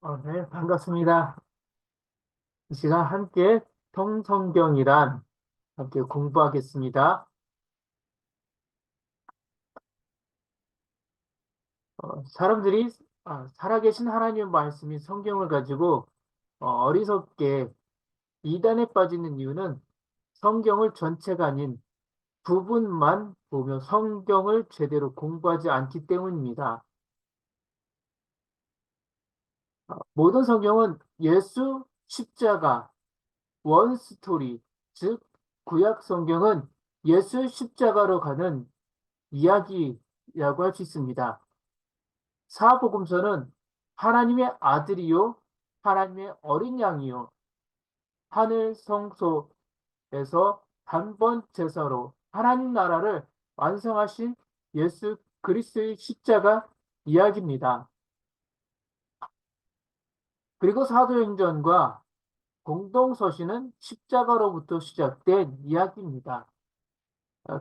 네, 반갑습니다. 이 시간 함께 통성경이란 함께 공부하겠습니다. 사람들이 살아계신 하나님의 말씀인 성경을 가지고 어리석게 이단에 빠지는 이유는 성경을 전체가 아닌 부분만 보며 성경을 제대로 공부하지 않기 때문입니다. 모든 성경은 예수, 십자가, 원 스토리, 즉 구약 성경은 예수 십자가로 가는 이야기라고 할 수 있습니다. 사복음서는 하나님의 아들이요, 하나님의 어린 양이요, 하늘 성소에서 단번 제사로 하나님 나라를 완성하신 예수 그리스도의 십자가 이야기입니다. 그리고 사도행전과 공동서신은 십자가로부터 시작된 이야기입니다.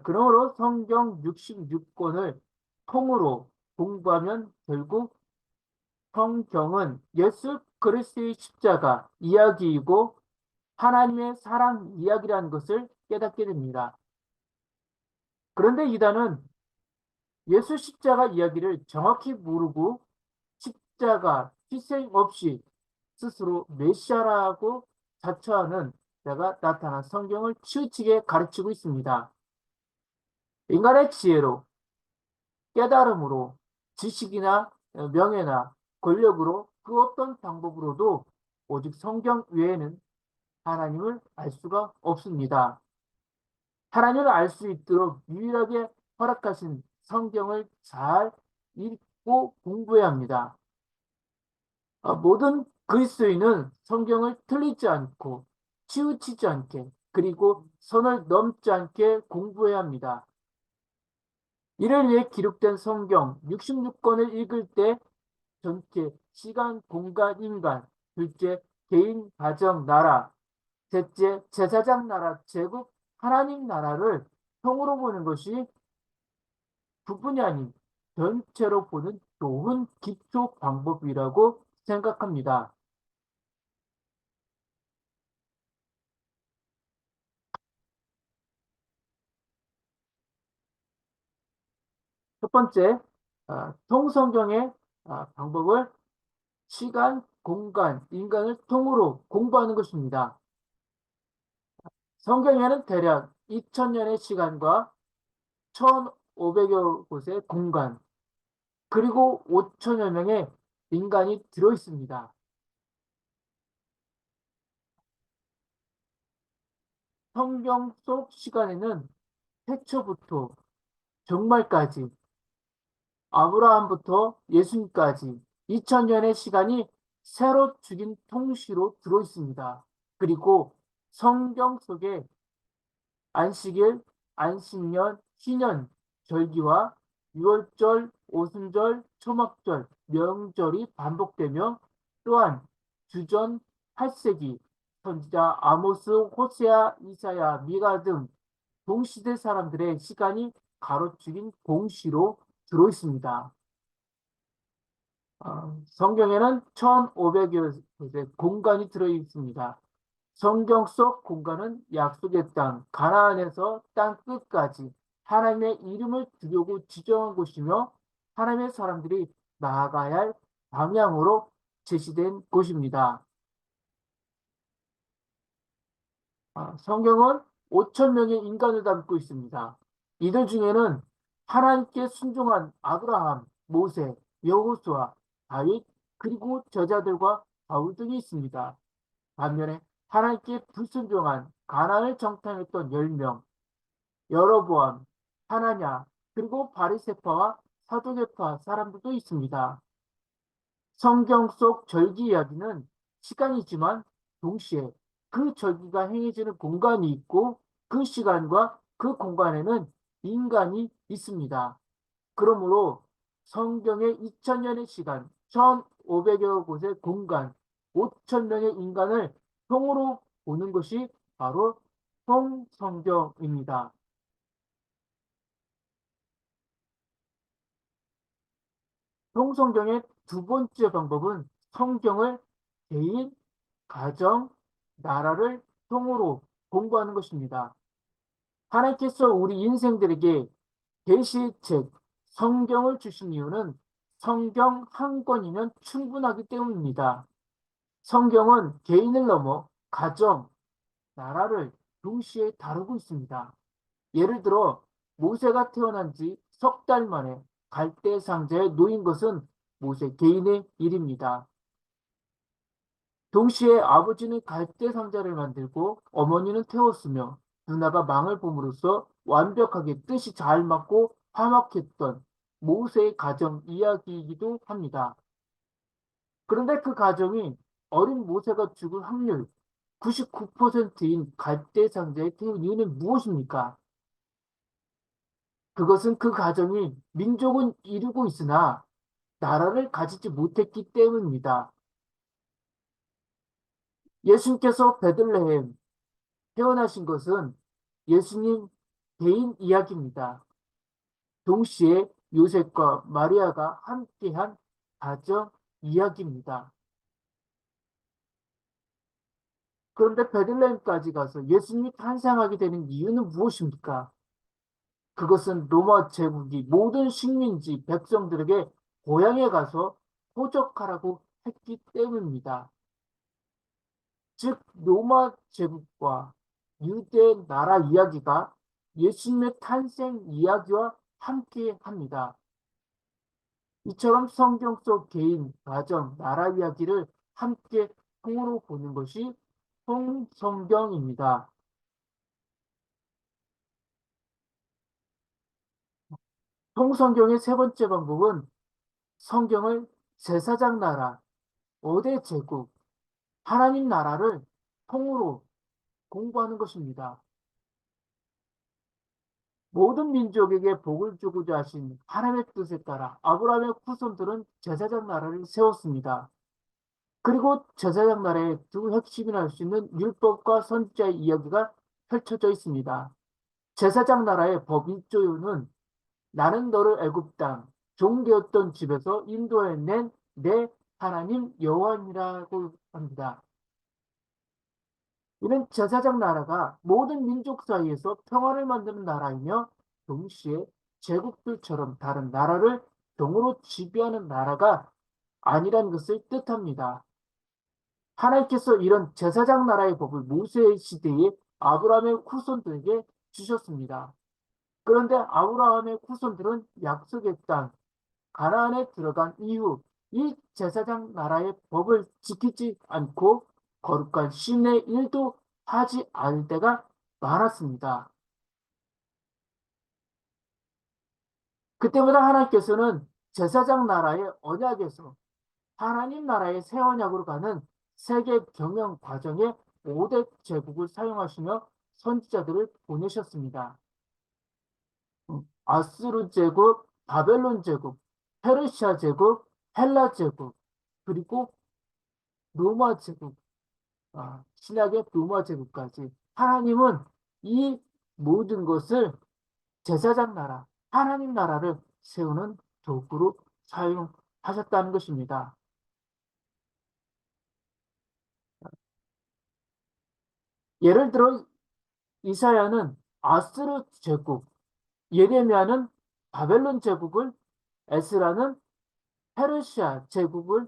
그러므로 성경 66권을 통으로 공부하면 결국 성경은 예수 그리스도의 십자가 이야기이고 하나님의 사랑 이야기라는 것을 깨닫게 됩니다. 그런데 이단은 예수 십자가 이야기를 정확히 모르고 십자가 희생 없이 스스로 메시아라고 자처하는 자가 나타난 성경을 치우치게 가르치고 있습니다. 인간의 지혜로, 깨달음으로, 지식이나 명예나 권력으로 그 어떤 방법으로도 오직 성경 외에는 하나님을 알 수가 없습니다. 하나님을 알 수 있도록 유일하게 허락하신 성경을 잘 읽고 공부해야 합니다. 모든 그리스도인은 성경을 틀리지 않고 치우치지 않게 그리고 선을 넘지 않게 공부해야 합니다. 이를 위해 기록된 성경 66권을 읽을 때 전체 시간, 공간, 인간, 둘째 개인, 가정, 나라, 셋째 제사장 나라, 제국, 하나님 나라를 통으로 보는 것이 부분이 아닌 전체로 보는 좋은 기초 방법이라고 생각합니다. 첫 번째, 통성경의 방법을 시간, 공간, 인간을 통으로 공부하는 것입니다. 성경에는 대략 2000년의 시간과 1500여 곳의 공간, 그리고 5천여 명의 인간이 들어 있습니다. 성경 속 시간에는 태초부터 종말까지, 아브라함부터 예수님까지 2000년의 시간이 새로 죽인 통시로 들어 있습니다. 그리고 성경 속에 안식일, 안식년, 희년, 절기와 유월절, 오순절, 초막절, 명절이 반복되며 또한 주전 8세기 선지자 아모스, 호세아, 이사야, 미가 등 동시대 사람들의 시간이 가로축인 공시로 들어 있습니다. 성경에는 1500여 곳의 공간이 들어 있습니다. 성경 속 공간은 약속의 땅, 가나안에서 땅 끝까지 하나님의 이름을 두려고 지정한 곳이며 하나님의 사람들이 나아가야 할 방향으로 제시된 곳입니다. 성경은 5천 명의 인간을 담고 있습니다. 이들 중에는 하나님께 순종한 아브라함, 모세, 여호수아, 다윗, 그리고 저자들과 바울 등이 있습니다. 반면에 하나님께 불순종한 가나안을 정탐했던 10명, 여로보암, 하나냐, 그리고 바리새파와 사두개파 사람들도 있습니다. 성경 속 절기 이야기는 시간이지만 동시에 그 절기가 행해지는 공간이 있고 그 시간과 그 공간에는 인간이 있습니다. 그러므로 성경의 2000년의 시간, 1500여 곳의 공간, 5천 명의 인간을 통으로 보는 것이 바로 통성경입니다. 통성경의 두 번째 방법은 성경을 개인, 가정, 나라를 통으로 공부하는 것입니다. 하나님께서 우리 인생들에게 계시책, 성경을 주신 이유는 성경 한 권이면 충분하기 때문입니다. 성경은 개인을 넘어 가정, 나라를 동시에 다루고 있습니다. 예를 들어 모세가 태어난 지 석 달 만에 갈대 상자에 놓인 것은 모세 개인의 일입니다. 동시에 아버지는 갈대 상자를 만들고 어머니는 태웠으며 누나가 망을 봄으로써 완벽하게 뜻이 잘 맞고 화목했던 모세의 가정 이야기이기도 합니다. 그런데 그 가정이 어린 모세가 죽을 확률 99%인 갈대 상자에 태운 이유는 무엇입니까? 그것은 그 가정이 민족은 이루고 있으나 나라를 가지지 못했기 때문입니다. 예수님께서 베들레헴 태어나신 것은 예수님 개인 이야기입니다. 동시에 요셉과 마리아가 함께한 가정 이야기입니다. 그런데 베들레헴까지 가서 예수님이 탄생하게 되는 이유는 무엇입니까? 그것은 로마 제국이 모든 식민지 백성들에게 고향에 가서 호적하라고 했기 때문입니다. 즉 로마 제국과 유대 나라 이야기가 예수님의 탄생 이야기와 함께 합니다. 이처럼 성경 속 개인, 가정, 나라 이야기를 함께 통으로 보는 것이 통성경입니다. 통성경의 세 번째 방법은 성경을 제사장 나라, 5대 제국, 하나님 나라를 통으로 공부하는 것입니다. 모든 민족에게 복을 주고자 하신 하나님의 뜻에 따라 아브라함의 후손들은 제사장 나라를 세웠습니다. 그리고 제사장 나라의 두 핵심이라 할 수 있는 율법과 선지자의 이야기가 펼쳐져 있습니다. 제사장 나라의 법 1조는 나는 너를 애굽 땅 종되었던 집에서 인도해낸 내 하나님 여호와니라고 합니다. 이는 제사장 나라가 모든 민족 사이에서 평화를 만드는 나라이며 동시에 제국들처럼 다른 나라를 종으로 지배하는 나라가 아니라는 것을 뜻합니다. 하나님께서 이런 제사장 나라의 법을 모세의 시대에 아브라함의 후손들에게 주셨습니다. 그런데 아브라함의 후손들은 약속의 땅 가나안에 들어간 이후 이 제사장 나라의 법을 지키지 않고 거룩한 신의 일도 하지 않을 때가 많았습니다. 그때마다 하나님께서는 제사장 나라의 언약에서 하나님 나라의 새 언약으로 가는 세계 경영 과정에 5대 제국을 사용하시며 선지자들을 보내셨습니다. 아수르 제국, 바벨론 제국, 페르시아 제국, 헬라 제국, 그리고 로마 제국, 신약의 로마 제국까지 하나님은 이 모든 것을 제사장 나라, 하나님 나라를 세우는 도구로 사용하셨다는 것입니다. 예를 들어 이사야는 아스르 제국, 예레미야는 바벨론 제국을, 에스라는 페르시아 제국을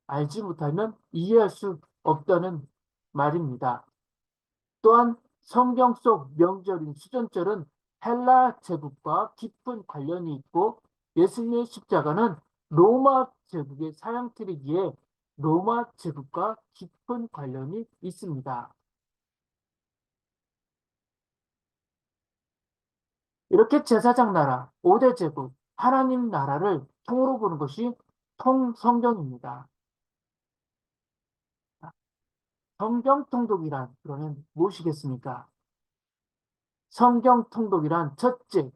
알지 못하면 이해할 수 없다는 말입니다. 또한 성경 속 명절인 수전절은 헬라 제국과 깊은 관련이 있고 예수님의 십자가는 로마 제국의 사형틀이기에 로마 제국과 깊은 관련이 있습니다. 이렇게 제사장 나라, 5대 제국, 하나님 나라를 통으로 보는 것이 통성경입니다. 성경 통독이란 그러면 무엇이겠습니까? 성경 통독이란 첫째,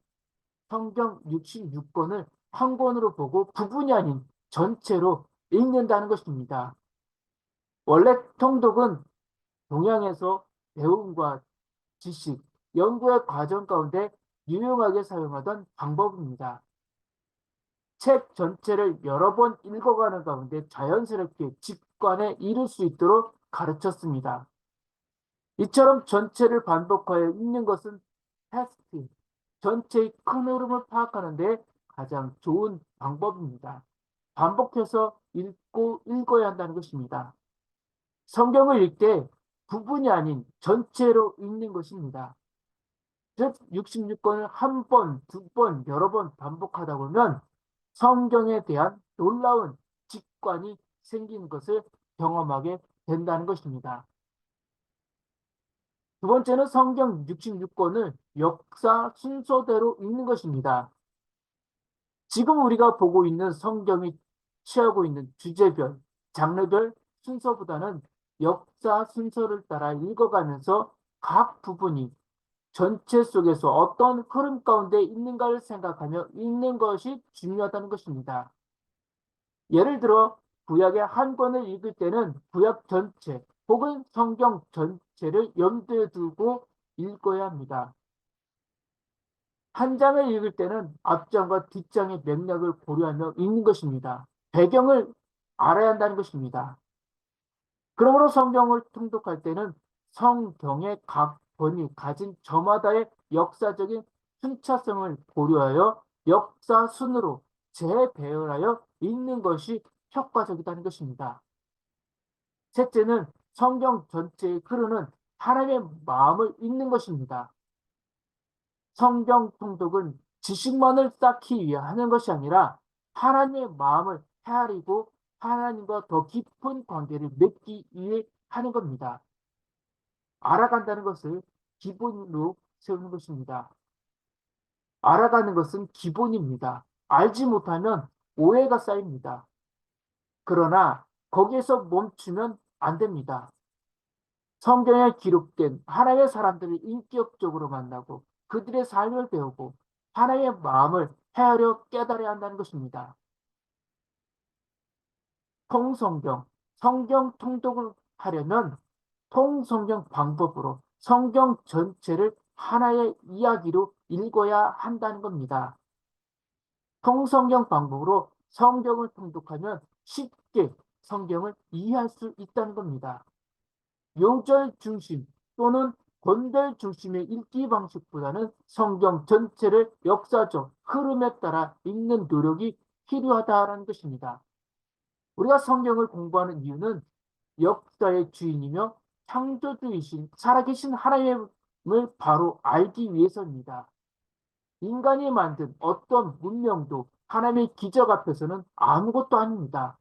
성경 66권을 한 권으로 보고 부분이 아닌 전체로 읽는다는 것입니다. 원래 통독은 동양에서 배움과 지식, 연구의 과정 가운데 유용하게 사용하던 방법입니다. 책 전체를 여러 번 읽어가는 가운데 자연스럽게 직관에 이를 수 있도록 가르쳤습니다. 이처럼 전체를 반복하여 읽는 것은 테스트, 전체의 큰 흐름을 파악하는 데 가장 좋은 방법입니다. 반복해서 읽고 읽어야 한다는 것입니다. 성경을 읽을 때 부분이 아닌 전체로 읽는 것입니다. 즉 66권을 한 번, 두 번, 여러 번 반복하다 보면 성경에 대한 놀라운 직관이 생기는 것을 경험하게 된다는 것입니다. 두 번째는 성경 66권을 역사 순서대로 읽는 것입니다. 지금 우리가 보고 있는 성경이 취하고 있는 주제별, 장르별 순서보다는 역사 순서를 따라 읽어가면서 각 부분이 전체 속에서 어떤 흐름 가운데 있는가를 생각하며 읽는 것이 중요하다는 것입니다. 예를 들어 구약의 한 권을 읽을 때는 구약 전체 혹은 성경 전체를 염두에 두고 읽어야 합니다. 한 장을 읽을 때는 앞장과 뒷장의 맥락을 고려하며 읽는 것입니다. 배경을 알아야 한다는 것입니다. 그러므로 성경을 통독할 때는 성경의 각 권이 가진 저마다의 역사적인 순차성을 고려하여 역사 순으로 재배열하여 읽는 것이 효과적이라는 것입니다. 셋째는 성경 전체에 흐르는 하나님의 마음을 읽는 것입니다. 성경 통독은 지식만을 쌓기 위해 하는 것이 아니라 하나님의 마음을 헤아리고 하나님과 더 깊은 관계를 맺기 위해 하는 겁니다. 알아간다는 것을 기본으로 세우는 것입니다. 알아가는 것은 기본입니다. 알지 못하면 오해가 쌓입니다. 그러나 거기에서 멈추면 안 됩니다. 성경에 기록된 하나님의 사람들을 인격적으로 만나고 그들의 삶을 배우고 하나님의 마음을 헤아려 깨달아야 한다는 것입니다. 통성경, 성경 통독을 하려면 통성경 방법으로 성경 전체를 하나의 이야기로 읽어야 한다는 겁니다. 통성경 방법으로 성경을 통독하면 쉽게 성경을 이해할 수 있다는 겁니다. 요절 중심 또는 권별 중심의 읽기 방식보다는 성경 전체를 역사적 흐름에 따라 읽는 노력이 필요하다는 것입니다. 우리가 성경을 공부하는 이유는 역사의 주인이며 창조주이신 살아계신 하나님을 바로 알기 위해서입니다. 인간이 만든 어떤 문명도 하나님의 기적 앞에서는 아무것도 아닙니다.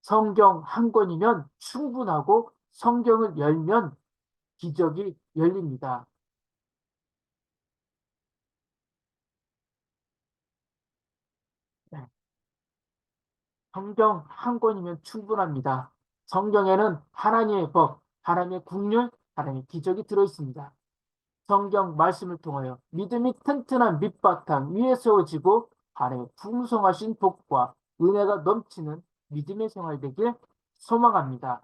성경 한 권이면 충분하고 성경을 열면 기적이 열립니다. 네, 성경 한 권이면 충분합니다. 성경에는 하나님의 법, 하나님의 국률, 하나님의 기적이 들어있습니다. 성경 말씀을 통하여 믿음이 튼튼한 밑바탕 위에 세워지고 하나님의 풍성하신 복과 은혜가 넘치는 믿음의 생활 되길 소망합니다.